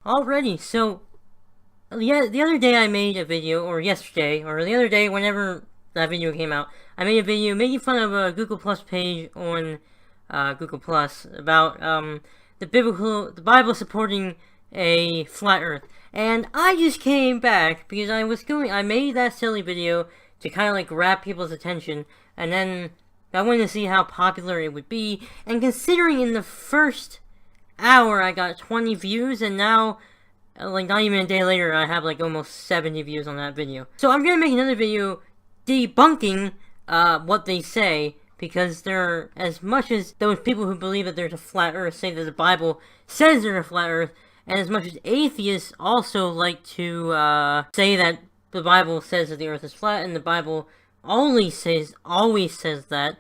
Alrighty, so the other day I made a video, or yesterday, or the other day, whenever that video came out, I made a video making fun of a Google Plus page on Google Plus about the Bible supporting a flat Earth, and I just came back because I made that silly video to kind of like grab people's attention, and then I wanted to see how popular it would be, and considering in the first hour I got 20 views, and now like not even a day later I have like almost 70 views on that video. So I'm gonna make another video debunking what they say, because they're, as much as those people who believe that there's a flat earth say that the Bible says there's a flat earth, and as much as atheists also like to say that the Bible says that the earth is flat and the Bible always says that,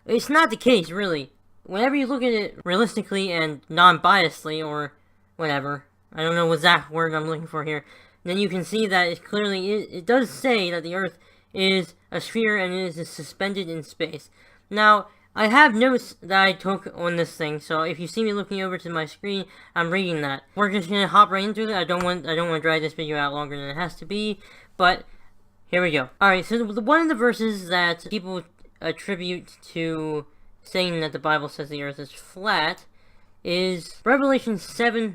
it's not the case, really. Whenever you look at it realistically and non-biasedly, or whatever, I don't know what exact word I'm looking for here, then you can see that it does say that the Earth is a sphere and it is suspended in space. Now, I have notes that I took on this thing, so if you see me looking over to my screen, I'm reading that. We're just gonna hop right into it. I don't want to drag this video out longer than it has to be, but here we go. Alright, so one of the verses that people attribute to saying that the Bible says the earth is flat is Revelation chapter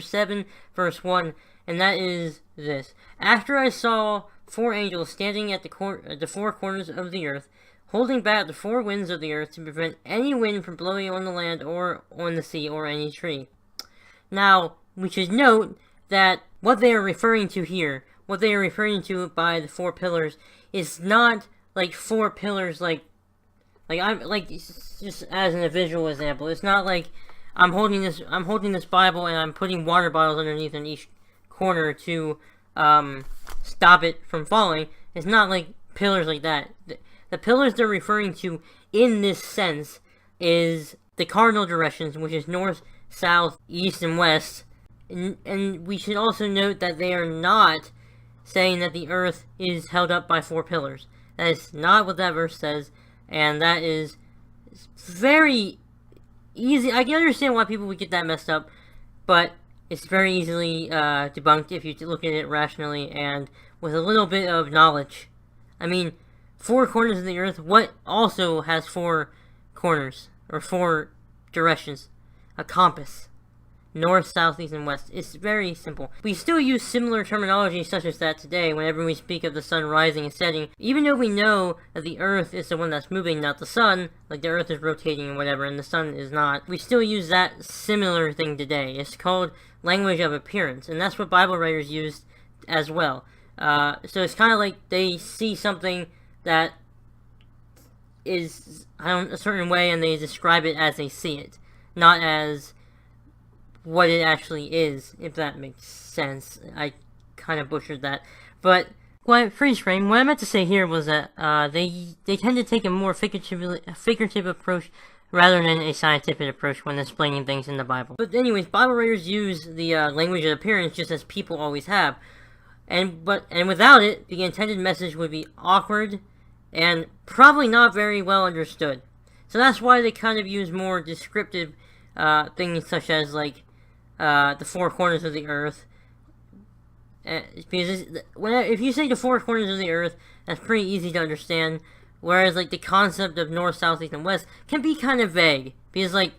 7, verse 1, and that is this. After I saw four angels standing at the four corners of the earth, holding back the four winds of the earth to prevent any wind from blowing on the land or on the sea or any tree. Now, we should note that what they are referring to here, what they are referring to by the four pillars, is not like four pillars just as in a visual example. It's not like I'm holding this Bible and I'm putting water bottles underneath in each corner to stop it from falling. It's not like pillars like that. The pillars they're referring to in this sense is the cardinal directions, which is north, south, east, and west. And we should also note that they are not saying that the earth is held up by four pillars. That is not what that verse says, and that is very easy. I can understand why people would get that messed up, but it's very easily debunked if you look at it rationally and with a little bit of knowledge. I mean, four corners of the earth, what also has four corners, or four directions? A compass. North, south, east, and west. It's very simple. We still use similar terminology such as that today whenever we speak of the sun rising and setting, even though we know that the earth is the one that's moving, not the sun, like the earth is rotating and whatever, and the sun is not. We still use that similar thing today. It's called language of appearance, and that's what Bible writers used as well. So it's kind of like they see something that is a certain way and they describe it as they see it, not as what it actually is, if that makes sense. I kind of butchered that. But, freeze frame, what I meant to say here was that they tend to take a more figurative approach rather than a scientific approach when explaining things in the Bible. But anyways, Bible writers use the language of appearance just as people always have. And without it, the intended message would be awkward and probably not very well understood. So that's why they kind of use more descriptive things such as like the four corners of the earth. Because if you say the four corners of the earth, that's pretty easy to understand. Whereas like the concept of north, south, east, and west can be kind of vague. Because like,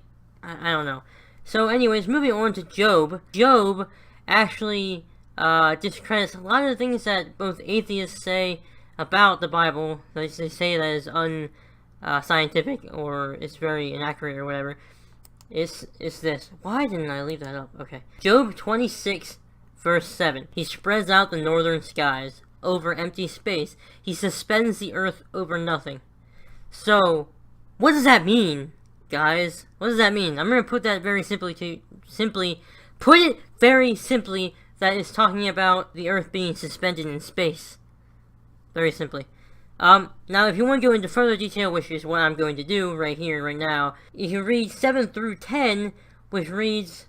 I don't know. So anyways, moving on to Job. Job actually discredits a lot of the things that both atheists say about the Bible. They say that is unscientific or it's very inaccurate or whatever. It's this. Why didn't I leave that up? Okay. Job 26, verse 7. He spreads out the northern skies over empty space. He suspends the earth over nothing. So, what does that mean, guys? What does that mean? I'm going to put that very simply that it's talking about the earth being suspended in space. Very simply. Now if you want to go into further detail, which is what I'm going to do right here, right now, you can read 7 through 10, which reads,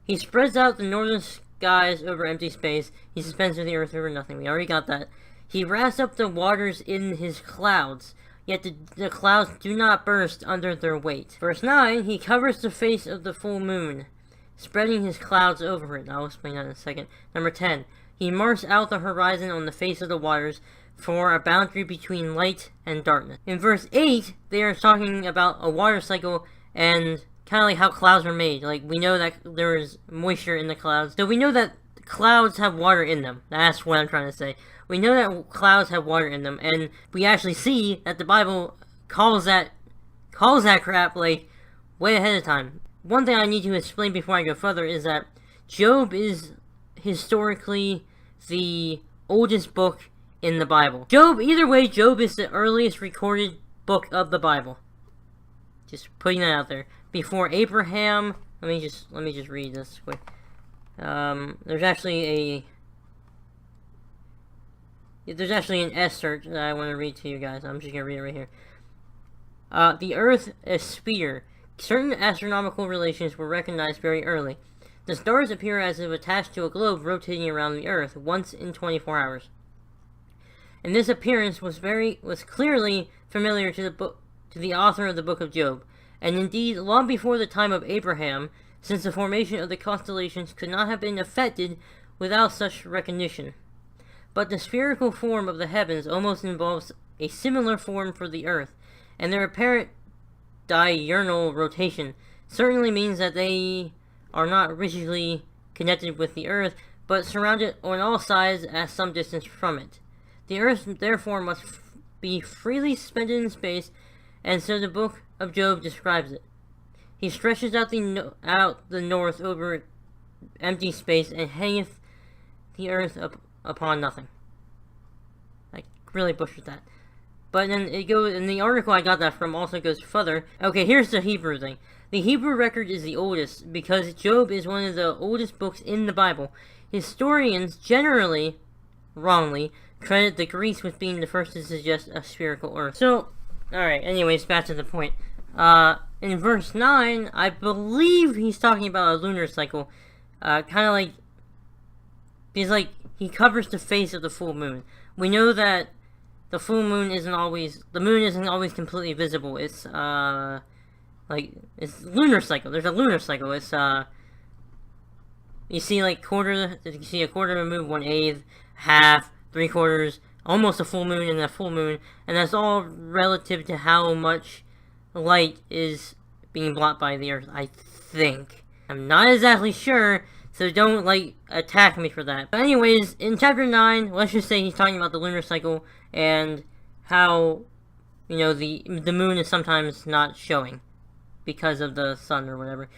he spreads out the northern skies over empty space, he suspends the earth over nothing. We already got that. He wraps up the waters in his clouds, yet the clouds do not burst under their weight. Verse 9, he covers the face of the full moon. spreading his clouds over it. I'll explain that in a second. Number 10. He marks out the horizon on the face of the waters for a boundary between light and darkness. In verse 8, they are talking about a water cycle and kind of like how clouds are made. Like, we know that there is moisture in the clouds. So we know that clouds have water in them. That's what I'm trying to say. We know that clouds have water in them, and we actually see that the Bible calls that crap, like, way ahead of time. One thing I need to explain before I go further is that Job is historically the oldest book in the Bible. Either way, Job is the earliest recorded book of the Bible. Just putting that out there. Before Abraham, let me just read this quick. There's actually an excerpt that I want to read to you guys. I'm just gonna read it right here. The Earth, a sphere. Certain astronomical relations were recognized very early. The stars appear as if attached to a globe rotating around the Earth once in 24 hours. And this appearance was clearly familiar to the author of the book of Job, and indeed long before the time of Abraham, since the formation of the constellations could not have been effected without such recognition. But the spherical form of the heavens almost involves a similar form for the Earth, and their apparent diurnal rotation certainly means that they are not rigidly connected with the Earth, but surrounded on all sides at some distance from it. The Earth therefore must be freely suspended in space, and so the book of Job describes it. He stretches out the north over empty space, and hangeth the earth upon nothing. I really butchered that. But then it goes, and the article I got that from also goes further. Okay, here's the Hebrew thing. The Hebrew record is the oldest, because Job is one of the oldest books in the Bible. Historians generally, wrongly, credit the Greeks with being the first to suggest a spherical earth. So, alright, anyways, back to the point. In verse 9, I believe he's talking about a lunar cycle. Kind of like, he covers the face of the full moon. We know that the moon isn't always completely visible. It's, it's lunar cycle. There's a lunar cycle. It's, you see a quarter of a moon, 1/8, half, 3/4, almost a full moon, and a full moon, and that's all relative to how much light is being blocked by the Earth, I think. I'm not exactly sure, so don't, attack me for that. But anyways, in chapter 9, let's just say he's talking about the lunar cycle, and how, the moon is sometimes not showing, because of the sun or whatever.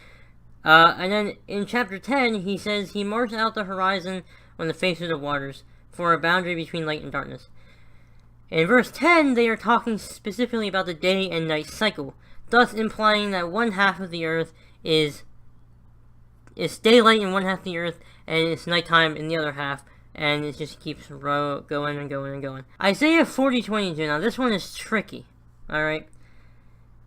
And then, in chapter 10, he says, he marks out the horizon on the face of the waters, for a boundary between light and darkness. In verse 10, they are talking specifically about the day and night cycle, thus implying that one half of the earth is daylight in one half of the earth, and it's nighttime in the other half, and it just keeps going and going and going. Isaiah 40:22, now this one is tricky, alright?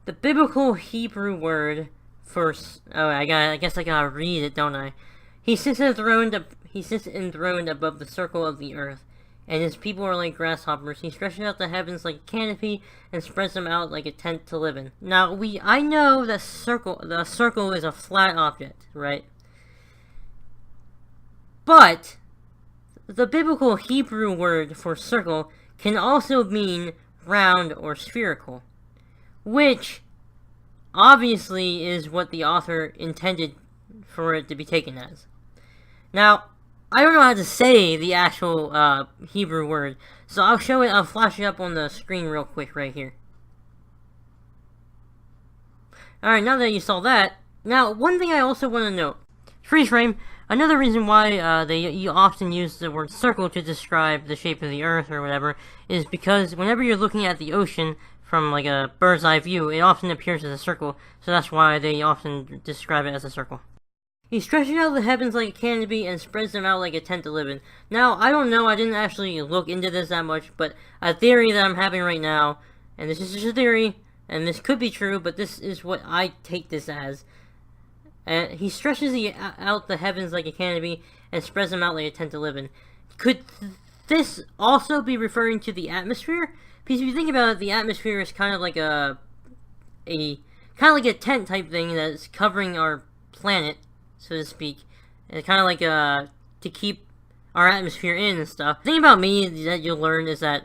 The biblical Hebrew word for, I guess I gotta read it, don't I? He sits enthroned above the circle of the earth, and his people are like grasshoppers. He stretches out the heavens like a canopy, and spreads them out like a tent to live in. Now, I know that the circle is a flat object, right? But the biblical Hebrew word for circle can also mean round or spherical, which obviously is what the author intended for it to be taken as. Now, I don't know how to say the actual Hebrew word, so I'll flash it up on the screen real quick right here. Alright, now that you saw that, now one thing I also want to note, freeze frame, another reason why you often use the word circle to describe the shape of the earth or whatever, is because whenever you're looking at the ocean from a bird's eye view, it often appears as a circle, so that's why they often describe it as a circle. He stretches out the heavens like a canopy and spreads them out like a tent to live in. Now, I don't know, I didn't actually look into this that much, but a theory that I'm having right now, and this is just a theory, and this could be true, but this is what I take this as. He stretches out the heavens like a canopy and spreads them out like a tent to live in. Could this also be referring to the atmosphere? Because if you think about it, the atmosphere is kind of like a tent type thing that's covering our planet, so to speak. And kind of like to keep our atmosphere in and stuff. The thing about me that you'll learn is that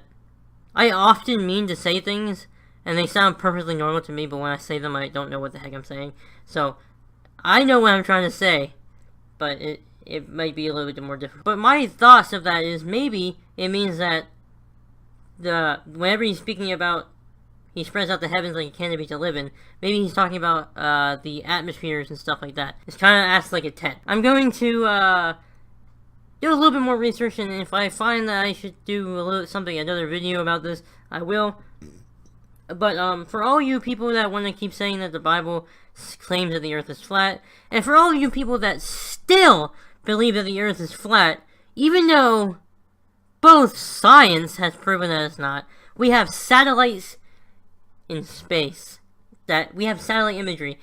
I often mean to say things, and they sound perfectly normal to me, but when I say them, I don't know what the heck I'm saying. So, I know what I'm trying to say, but it might be a little bit more difficult. But my thoughts of that is maybe it means that whenever he's speaking about he spreads out the heavens like a canopy to live in, maybe he's talking about the atmospheres and stuff like that. It's kind of asked like a TED. I'm going to do a little bit more research, and if I find that I should do another video about this, I will. But for all you people that want to keep saying that the Bible claims that the earth is flat, and for all of you people that still believe that the earth is flat, even though both science has proven that it's not, we have satellites in space, that we have satellite imagery.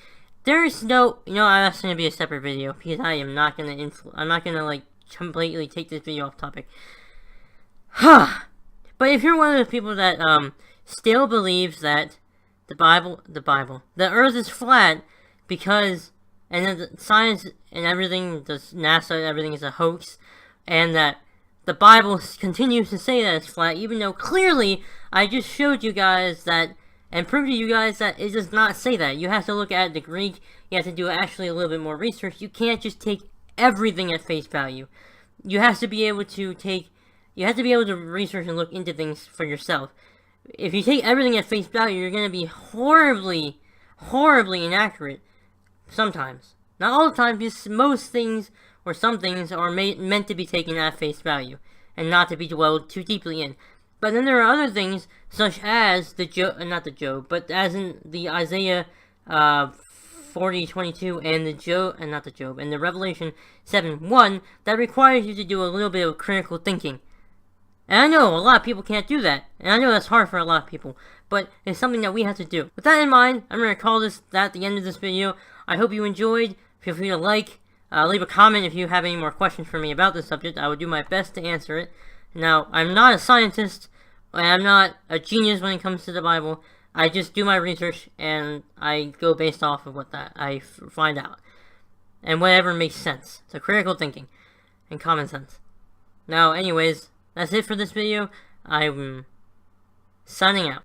There's no, that's going to be a separate video, because I am not going to, I'm not going to, like, completely take this video off topic. But if you're one of those people that, still believes that the earth is flat because, and then the science and everything, the NASA, everything is a hoax, and that the Bible continues to say that it's flat, even though clearly I just showed you guys that, and proved to you guys that it does not say that. You have to look at the Greek, you have to do actually a little bit more research. You can't just take everything at face value. You have to be able to research and look into things for yourself. If you take everything at face value, you're going to be horribly, horribly inaccurate. Sometimes. Not all the time, because most things, or some things, are meant to be taken at face value, and not to be dwelled too deeply in. But then there are other things, such as but as in the Isaiah 40:22 and and the Revelation 7:1, that requires you to do a little bit of critical thinking. And I know a lot of people can't do that, and I know that's hard for a lot of people, but it's something that we have to do. With that in mind, I'm going to call that at the end of this video. I hope you enjoyed. Feel free to like, leave a comment if you have any more questions for me about this subject. I will do my best to answer it. Now, I'm not a scientist, and I'm not a genius when it comes to the Bible. I just do my research, and I go based off of what I find out. And whatever makes sense. So critical thinking and common sense. Now, anyways, that's it for this video. I'm signing out.